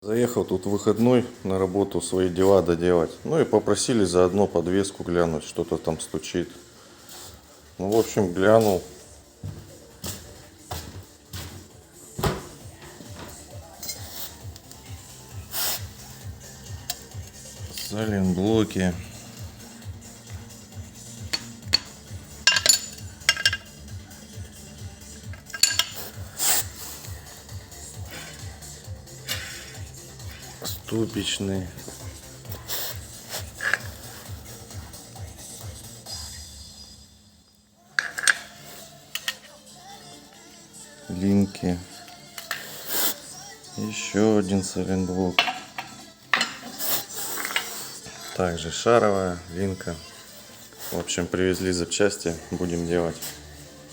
Заехал тут в выходной на работу свои дела доделать. Ну и попросили заодно подвеску глянуть, что-то там стучит. Ну, в общем, глянул. Сайлентблоки. Ступичный. Линки. Еще один сайлентблок. Также шаровая линка. В общем, привезли запчасти, будем делать.